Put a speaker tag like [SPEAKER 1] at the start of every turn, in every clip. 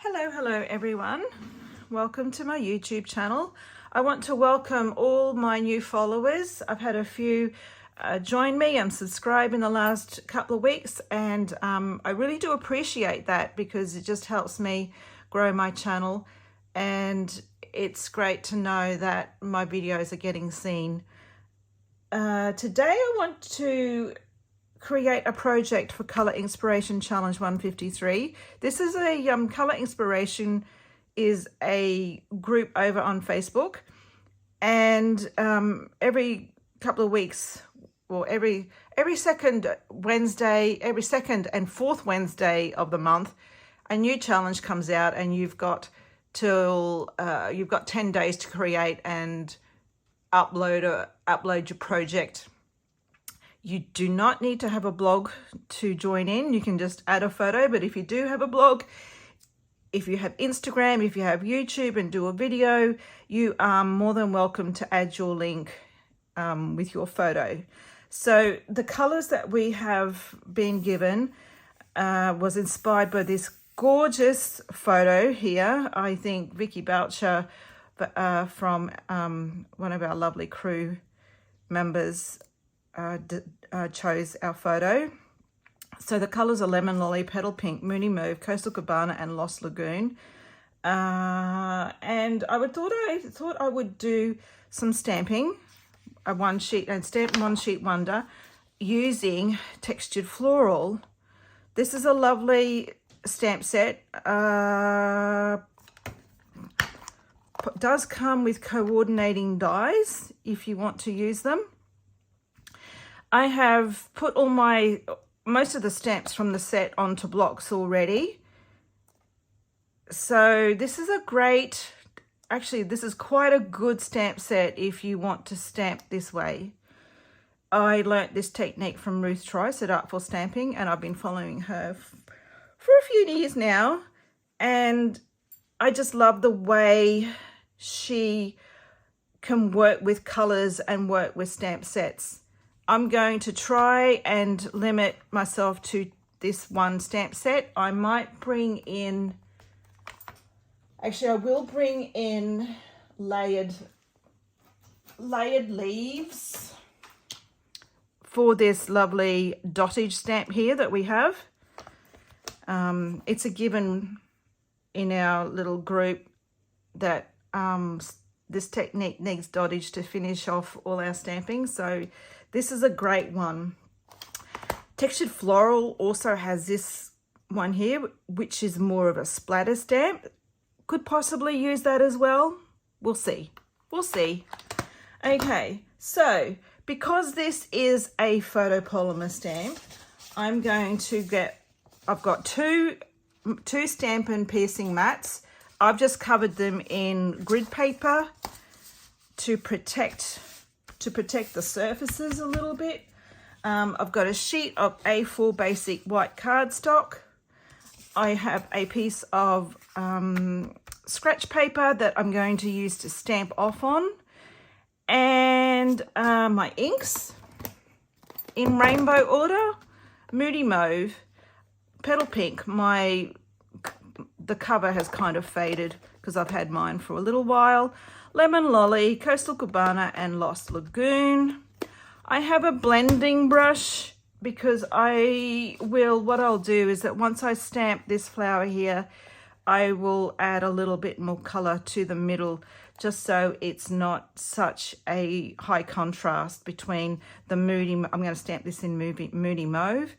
[SPEAKER 1] Hello everyone. Welcome to my YouTube channel. I want to welcome all my new followers. I've had a few join me and subscribe in the last couple of weeks, and I really do appreciate that because it just helps me grow my channel, and it's great to know that my videos are getting seen. Today I want to create a project for Color Inspiration Challenge 153. This is a Color Inspiration is a group over on Facebook, and every couple of weeks, or every second Wednesday, every second and fourth Wednesday of the month, a new challenge comes out, and you've got 10 days to create and upload your project. You do not need to have a blog to join in. You can just add a photo, but if you do have a blog, if you have Instagram, if you have YouTube and do a video, you are more than welcome to add your link with your photo. So the colors that we have been given was inspired by this gorgeous photo here. I think Vicky Boucher from one of our lovely crew members chose our photo. So the colors are Lemon Lolly, Petal Pink, Moody Mo, Coastal Cabana and Lost Lagoon. And I thought I would do some stamping, a one sheet wonder using Textured Floral. This is a lovely stamp set. Does come with coordinating dies if you want to use them. I have put most of the stamps from the set onto blocks already. So this is this is quite a good stamp set if you want to stamp this way. I learnt this technique from Ruth Trice at Artful Stamping, and I've been following her for a few years now. And I just love the way she can work with colors and work with stamp sets. I'm going to try and limit myself to this one stamp set. I might bring in, actually I will bring in layered leaves for this lovely dottage stamp here that we have. It's a given in our little group that this technique needs dottage to finish off all our stamping, so this is a great one. Textured Floral also has this one here, which is more of a splatter stamp. Could possibly use that as well. We'll see. We'll see. Okay, so because this is a photopolymer stamp, I'm going to I've got two Stampin' Piercing mats. I've just covered them in grid paper to protect the surfaces a little bit. I've got a sheet of A4 basic white cardstock. I have a piece of scratch paper that I'm going to use to stamp off on, and my inks in rainbow order: Moody Mauve, Petal Pink. The cover has kind of faded because I've had mine for a little while. Lemon Lolly, Coastal Cabana and Lost Lagoon. I have a blending brush because what I'll do is that once I stamp this flower here, I will add a little bit more color to the middle, just so it's not such a high contrast between the Moody. I'm going to stamp this in Moody Mauve,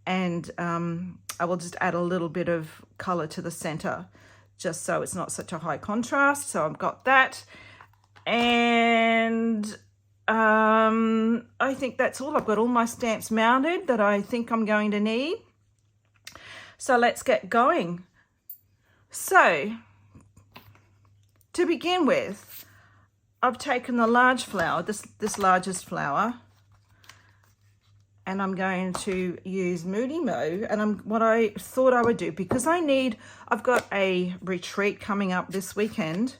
[SPEAKER 1] and I will just add a little bit of color to the center, just so it's not such a high contrast. So I've got that, and I think that's all. I've got all my stamps mounted that I think I'm going to need. So let's get going. So to begin with, I've taken the large flower, this largest flower, and I'm going to use Moody Mo. And what I thought I would do, because I've got a retreat coming up this weekend,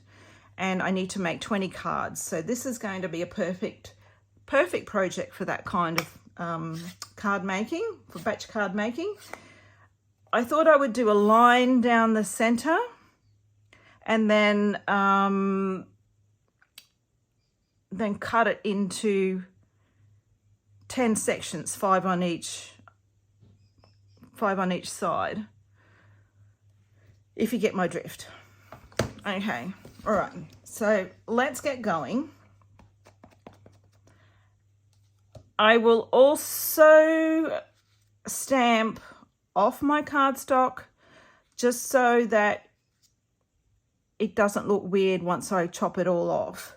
[SPEAKER 1] and I need to make 20 cards. So this is going to be a perfect project for that kind of card making, for batch card making. I thought I would do a line down the center and then cut it into 10 sections, 5 on each side, if you get my drift. Okay, all right, so let's get going. I will also stamp off my cardstock just so that it doesn't look weird once I chop it all off.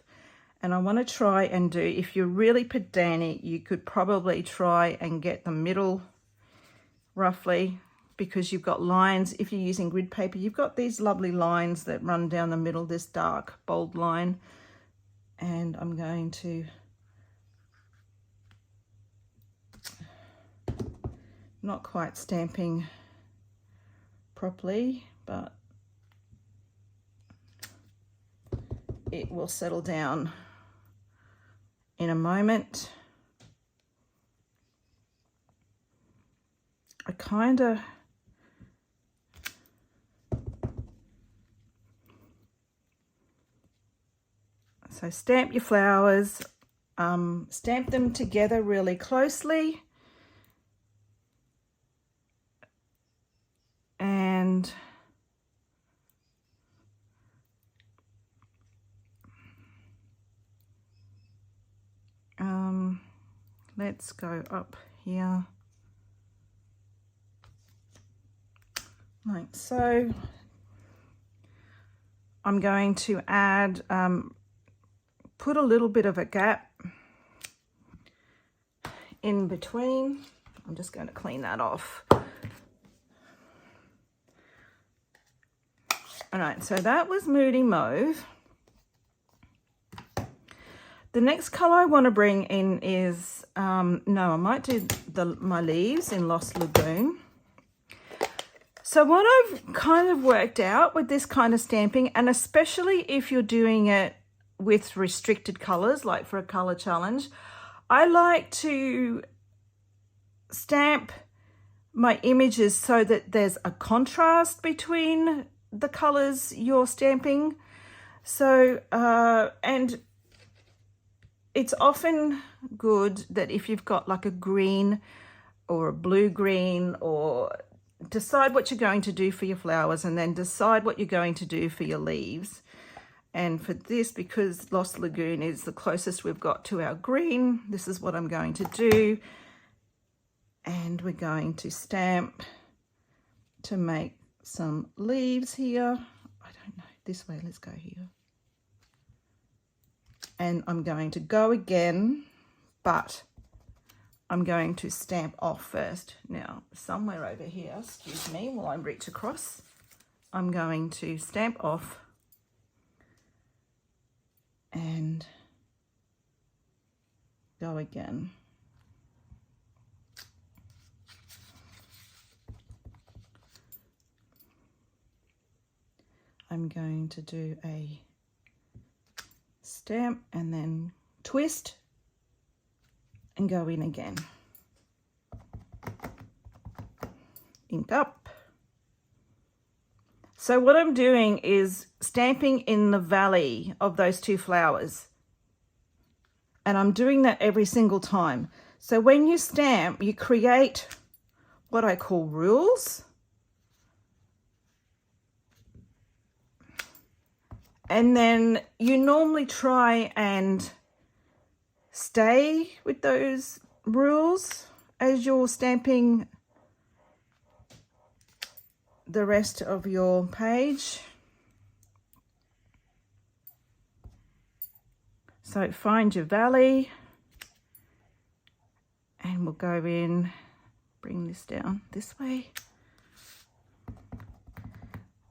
[SPEAKER 1] And I want to try and do, if you're really pedantic, you could probably try and get the middle roughly, because you've got lines. If you're using grid paper, you've got these lovely lines that run down the middle, this dark bold line. And I'm going to not quite stamping properly, but it will settle down in a moment. I kind of so stamp your flowers, stamp them together really closely, and let's go up here like so. I'm going to add, put a little bit of a gap in between. I'm just going to clean that off. All right, so that was Moody Mauve. The next color I want to bring in is, no, I might do my leaves in Lost Lagoon. So what I've kind of worked out with this kind of stamping, and especially if you're doing it with restricted colors, like for a color challenge, I like to stamp my images so that there's a contrast between the colors you're stamping. So, and it's often good that if you've got like a green or a blue-green, or decide what you're going to do for your flowers and then decide what you're going to do for your leaves. And for this, because Lost Lagoon is the closest we've got to our green, this is what I'm going to do. And we're going to stamp to make some leaves here. I don't know, this way, let's go here. And I'm going to go again, but I'm going to stamp off first. Now, somewhere over here, excuse me, while I reach across, I'm going to stamp off and go again. I'm going to do a stamp and then twist and go in again. Ink up. So what I'm doing is stamping in the valley of those two flowers. And I'm doing that every single time. So when you stamp, you create what I call rules. And then you normally try and stay with those rules as you're stamping the rest of your page. So find your valley, and we'll go in, bring this down this way.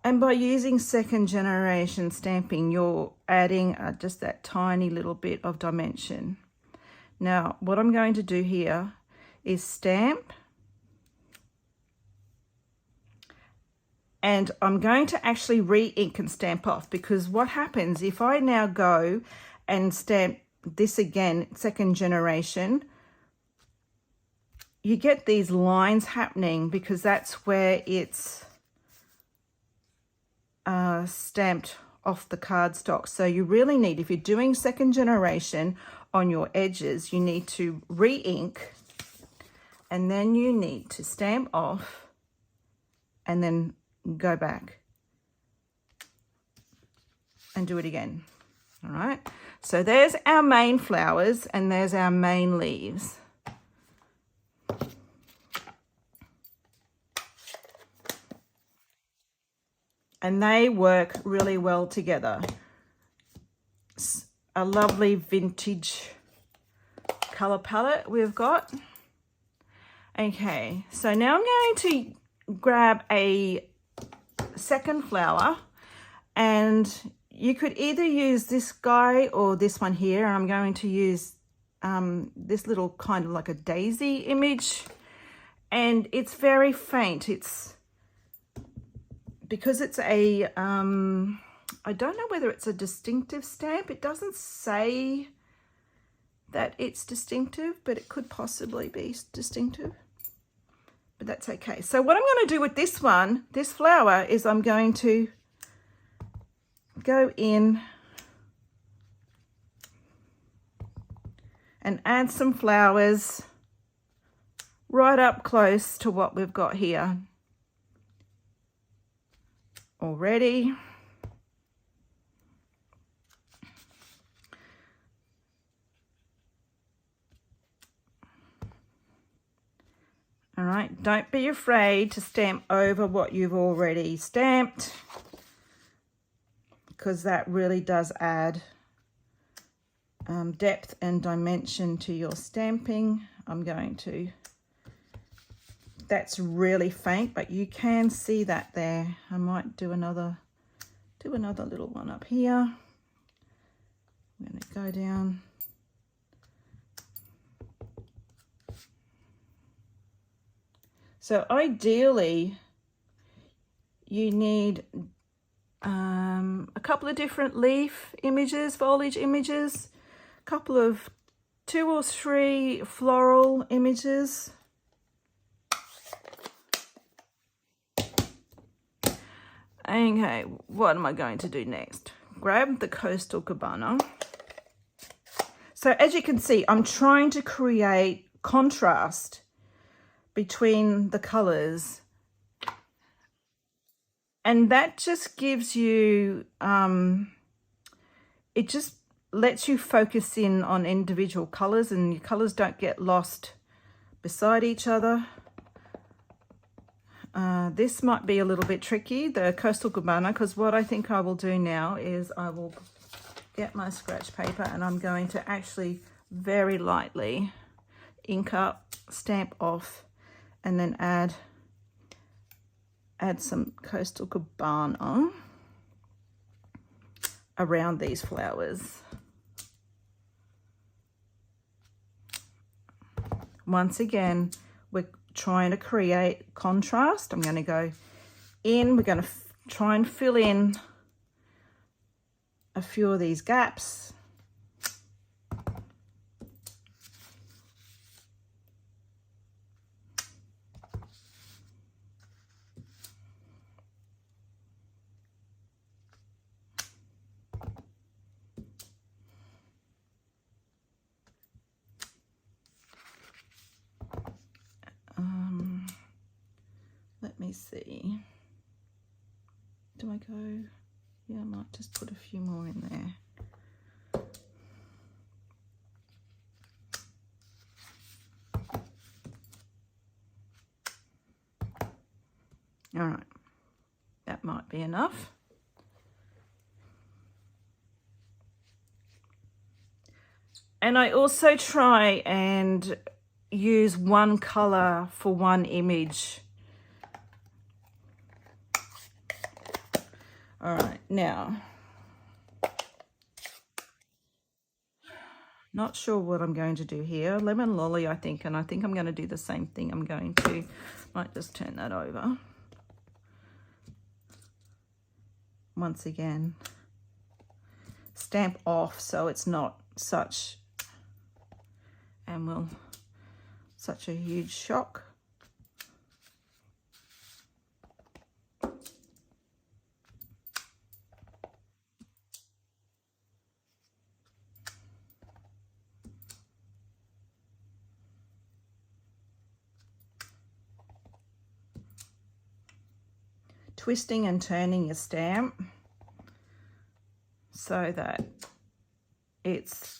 [SPEAKER 1] And by using second generation stamping, you're adding just that tiny little bit of dimension. Now, what I'm going to do here is stamp. And I'm going to actually re-ink and stamp off, because what happens if I now go and stamp this again, second generation, you get these lines happening because that's where it's stamped off the cardstock. So you really need, if you're doing second generation on your edges, you need to re-ink, and then you need to stamp off and then go back and do it again. All right, so there's our main flowers and there's our main leaves. And they work really well together. It's a lovely vintage color palette we've got. Okay, so now I'm going to grab a second flower, and you could either use this guy or this one here. I'm going to use this little kind of like a daisy image, and it's very faint. It's because it's a I don't know whether it's a distinctive stamp. It doesn't say that it's distinctive, but it could possibly be distinctive, but that's okay. So what I'm going to do with this one, this flower, is I'm going to go in and add some flowers right up close to what we've got here already. All right, don't be afraid to stamp over what you've already stamped, because that really does add depth and dimension to your stamping. I'm going to, that's really faint, but you can see that there. I might do another little one up here. I'm going to go down. So ideally, you need a couple of different leaf images, foliage images, a couple of 2 or 3 floral images. Okay, what am I going to do next? Grab the Coastal Cabana. So as you can see, I'm trying to create contrast between the colors, and that just gives you it just lets you focus in on individual colors, and your colors don't get lost beside each other. This might be a little bit tricky, the Coastal Cabana, because what I think I will do now is I will get my scratch paper and I'm going to actually very lightly ink up, stamp off, and then add some Coastal Cabana around these flowers. Once again, we're trying to create contrast. I'm going to go in, we're going to try and fill in a few of these gaps. Let me see. Do I go? Yeah, I might just put a few more in there. All right, that might be enough. And I also try and use one color for one image. All right, now, not sure what I'm going to do here. Lemon Lolly, I think, and I think I'm going to do the same thing. I'm going to, might just turn that over. Once again, stamp off so it's not such, and will, such a huge shock. twisting and turning your stamp so that it's,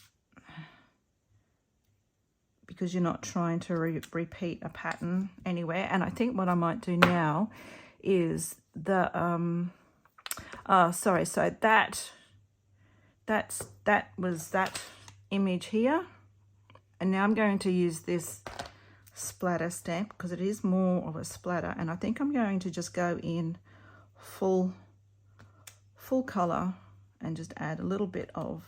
[SPEAKER 1] because you're not trying to repeat a pattern anywhere. And I think what I might do now is the sorry, so that was that image here, and now I'm going to use this splatter stamp because it is more of a splatter, and I think I'm going to just go in full color and just add a little bit of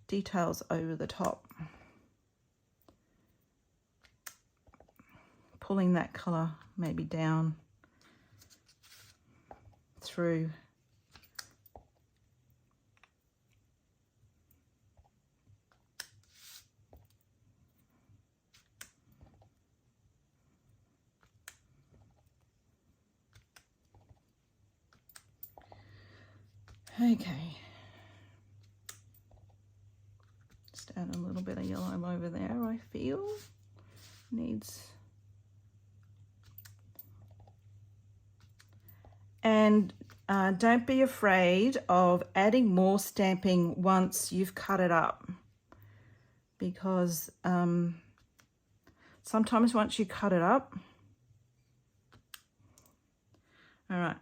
[SPEAKER 1] details over the top, pulling that color maybe down through. Okay, just add a little bit of yellow over there. I feel needs, and don't be afraid of adding more stamping once you've cut it up, because sometimes once you cut it up, all right,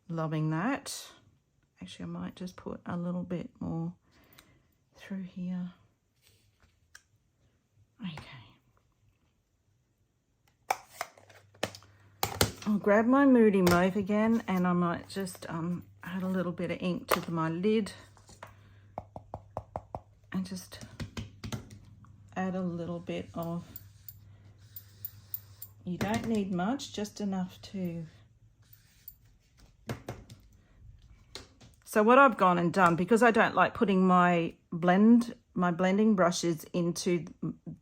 [SPEAKER 1] loving that. Actually, I might just put a little bit more through here. Okay. I'll grab my Moody Mauve again, and I might just add a little bit of ink to my lid and just add a little bit of, you don't need much, just enough to. So what I've gone and done, because I don't like putting my blending brushes into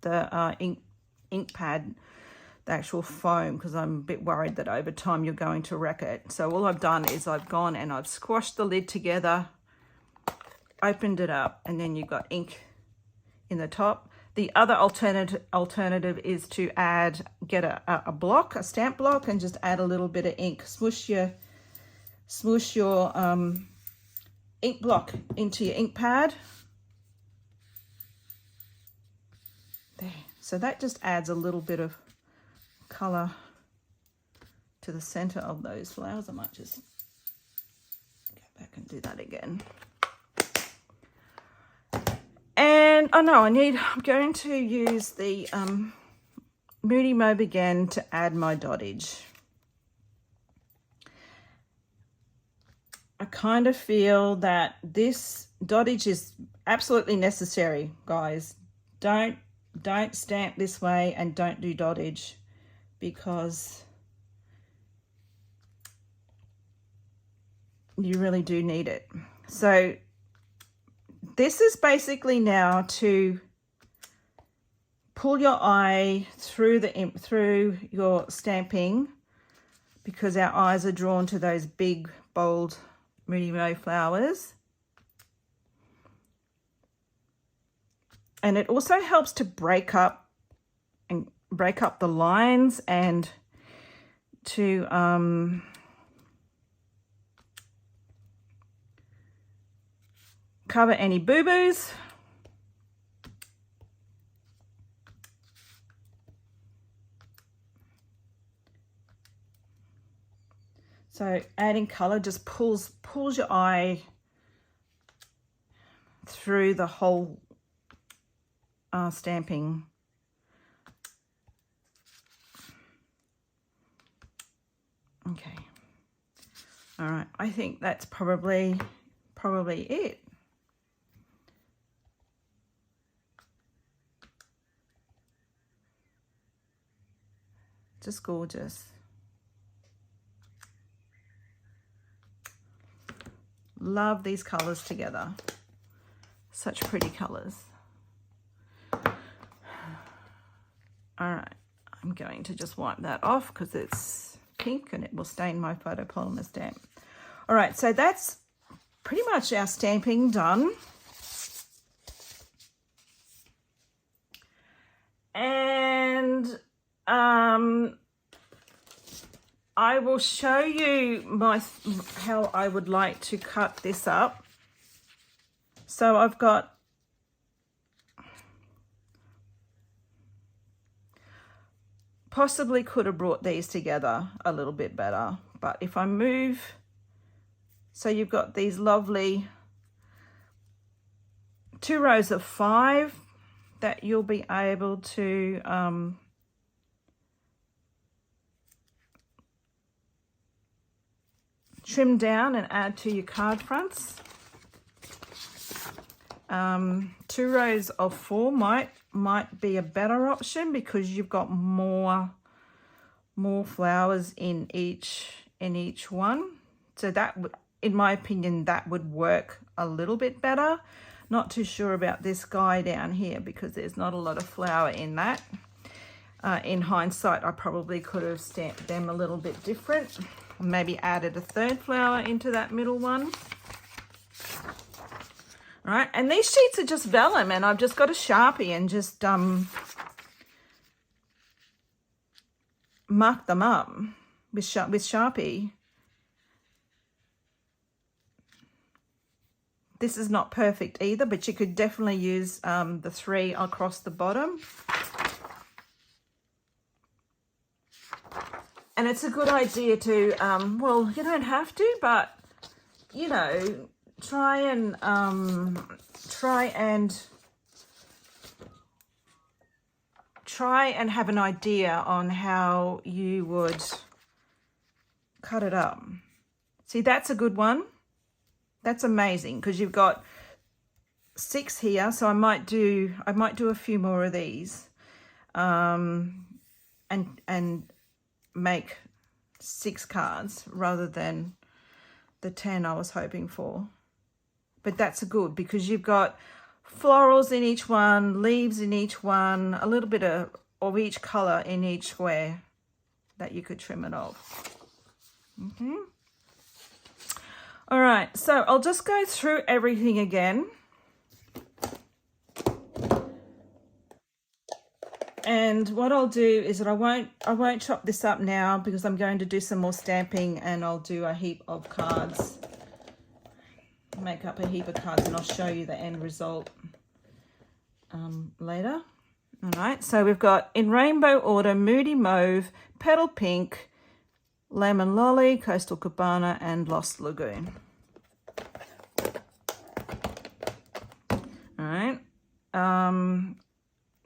[SPEAKER 1] the ink pad, the actual foam, because I'm a bit worried that over time you're going to wreck it. So all I've done is I've gone and I've squashed the lid together, opened it up, and then you've got ink in the top. The other alternative is to get a block, a stamp block, and just add a little bit of ink. Smoosh your ink block into your ink pad. There. So that just adds a little bit of color to the center of those flowers. I might just go back and do that again. And oh no, I'm going to use the Moody Mo again to add my dottage. I kind of feel that this dottage is absolutely necessary, guys. Don't stamp this way and don't do dottage, because you really do need it. So this is basically now to pull your eye through your stamping, because our eyes are drawn to those big, bold Moody Mo flowers. And it also helps to break up the lines and to cover any boo-boos. So adding color just pulls your eye through the whole stamping. Okay. All right. I think that's probably it. Just gorgeous. Love these colors together. Such pretty colors. All right, I'm going to just wipe that off because it's pink and it will stain my photopolymer stamp. All right, so that's pretty much our stamping done. And I will show you how I would like to cut this up. So I've got possibly could have brought these together a little bit better, but if I move, so you've got these lovely 2 rows of 5 that you'll be able to trim down and add to your card fronts. 2 rows of 4 might be a better option because you've got more flowers in each one. So that would, in my opinion, that would work a little bit better. Not too sure about this guy down here because there's not a lot of flower in that. In hindsight, I probably could have stamped them a little bit different. Maybe added a 3rd flower into that middle one. All right, and these sheets are just vellum, and I've just got a Sharpie and just mark them up with Sharpie. This is not perfect either, but you could definitely use the 3 across the bottom. And it's a good idea to, well, you don't have to, but, you know, try and have an idea on how you would cut it up. See, that's a good one. That's amazing because you've got 6 here, so I might do a few more of these, and make 6 cards rather than the 10 I was hoping for. But that's good because you've got florals in each one, leaves in each one, a little bit of each color in each square that you could trim it off. All right, so I'll just go through everything again. And what I'll do is that I won't chop this up now because I'm going to do some more stamping, and I'll do a heap of cards, make up a heap of cards, and I'll show you the end result later. All right, so we've got in rainbow order Moody Mauve, Petal Pink, Lemon Lolly, Coastal Cabana, and Lost Lagoon. All right.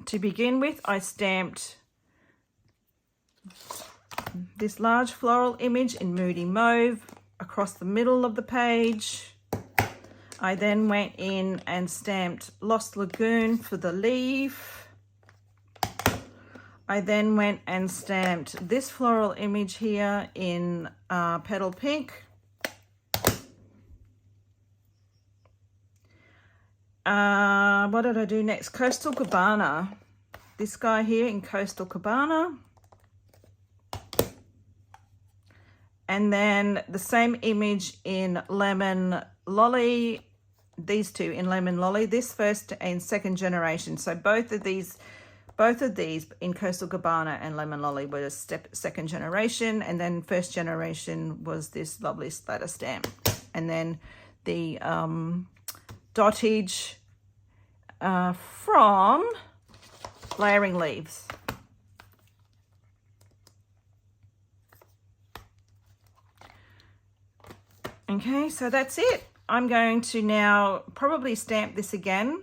[SPEAKER 1] To begin with, I stamped this large floral image in Moody Mauve across the middle of the page. I then went in and stamped Lost Lagoon for the leaf. I then went and stamped this floral image here in Petal Pink. What did I do next? Coastal Cabana. This guy here in Coastal Cabana. And then the same image in Lemon Lolly. These two in Lemon Lolly. This first and second generation. So both of these in Coastal Cabana and Lemon Lolly were second generation, and then first generation was this lovely splatter stamp. And then the dotage from Layering Leaves. Okay, so that's it. I'm going to now probably stamp this again,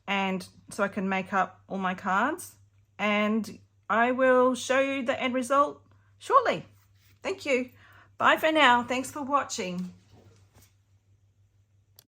[SPEAKER 1] and so I can make up all my cards, and I will show you the end result shortly. Thank you. Bye for now. Thanks for watching.